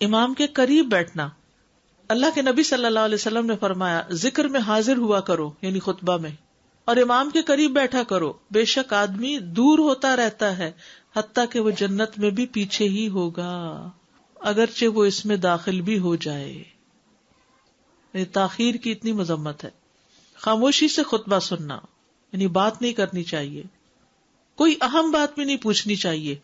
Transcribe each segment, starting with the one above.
امام کے قریب بیٹھنا. اللہ کے نبی صلی اللہ علیہ وسلم نے فرمایا ذکر میں حاضر ہوا کرو یعنی خطبہ میں، اور امام کے قریب بیٹھا کرو. بے شک آدمی دور ہوتا رہتا ہے حتیٰ کہ وہ جنت میں بھی پیچھے ہی ہوگا اگرچہ وہ اس میں داخل بھی ہو جائے. یعنی تاخیر کی اتنی مذمت ہے. خاموشی سے خطبہ سننا یعنی بات نہیں کرنی چاہیے، کوئی اہم بات بھی نہیں پوچھنی چاہیے.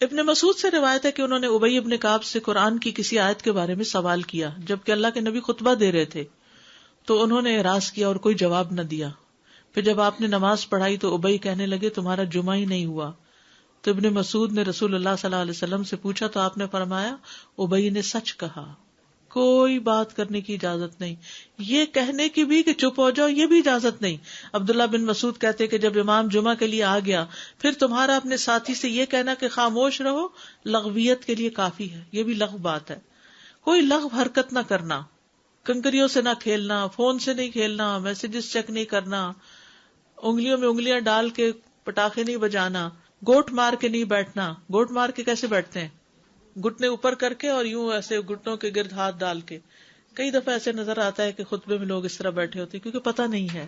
ابن مسعود سے روایت ہے کہ انہوں نے ابی ابن کعب سے قرآن کی کسی آیت کے بارے میں سوال کیا جبکہ اللہ کے نبی خطبہ دے رہے تھے، تو انہوں نے اعراض کیا اور کوئی جواب نہ دیا. پھر جب آپ نے نماز پڑھائی تو ابی کہنے لگے تمہارا جمعہ ہی نہیں ہوا. تو ابن مسعود نے رسول اللہ صلی اللہ علیہ وسلم سے پوچھا تو آپ نے فرمایا ابی نے سچ کہا، کوئی بات کرنے کی اجازت نہیں، یہ کہنے کی بھی کہ چپ ہو جاؤ یہ بھی اجازت نہیں. عبداللہ بن مسعود کہتے کہ جب امام جمعہ کے لیے آ گیا پھر تمہارا اپنے ساتھی سے یہ کہنا کہ خاموش رہو لغویت کے لیے کافی ہے. یہ بھی لغو بات ہے. کوئی لغو حرکت نہ کرنا، کنکریوں سے نہ کھیلنا، فون سے نہیں کھیلنا، میسجز چیک نہیں کرنا، انگلیوں میں انگلیاں ڈال کے پٹاخے نہیں بجانا، گوٹ مار کے نہیں بیٹھنا. گوٹ مار کے کیسے بیٹھتے ہیں؟ گھٹنے اوپر کر کے اور یوں ایسے گھٹنوں کے گرد ہاتھ ڈال کے. کئی دفعہ ایسے نظر آتا ہے کہ خطبے میں لوگ اس طرح بیٹھے ہوتے ہیں کیونکہ پتہ نہیں ہے.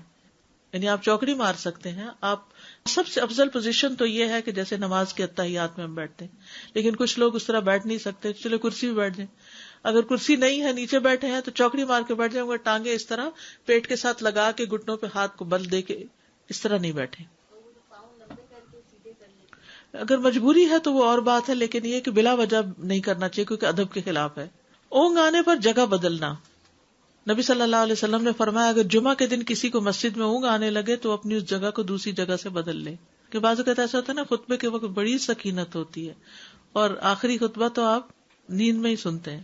یعنی آپ چوکڑی مار سکتے ہیں. آپ سب سے افضل پوزیشن تو یہ ہے کہ جیسے نماز کے اتحیات میں ہم بیٹھتے ہیں، لیکن کچھ لوگ اس طرح بیٹھ نہیں سکتے، چلو کرسی بھی بیٹھ جائیں. اگر کرسی نہیں ہے نیچے بیٹھے ہیں تو چوکڑی مار کے بیٹھ جائیں، ٹانگیں اس طرح پیٹ کے ساتھ لگا کے گھٹنوں پہ ہاتھ کو بل دے کے اس طرح نہیں بیٹھے. اگر مجبوری ہے تو وہ اور بات ہے، لیکن یہ کہ بلا وجہ نہیں کرنا چاہیے کیونکہ ادب کے خلاف ہے. اونگ آنے پر جگہ بدلنا. نبی صلی اللہ علیہ وسلم نے فرمایا اگر جمعہ کے دن کسی کو مسجد میں اونگ آنے لگے تو اپنی اس جگہ کو دوسری جگہ سے بدل لے. کہ بعض اوقات ایسا ہوتا ہے نا خطبے کے وقت بڑی سکینت ہوتی ہے اور آخری خطبہ تو آپ نیند میں ہی سنتے ہیں.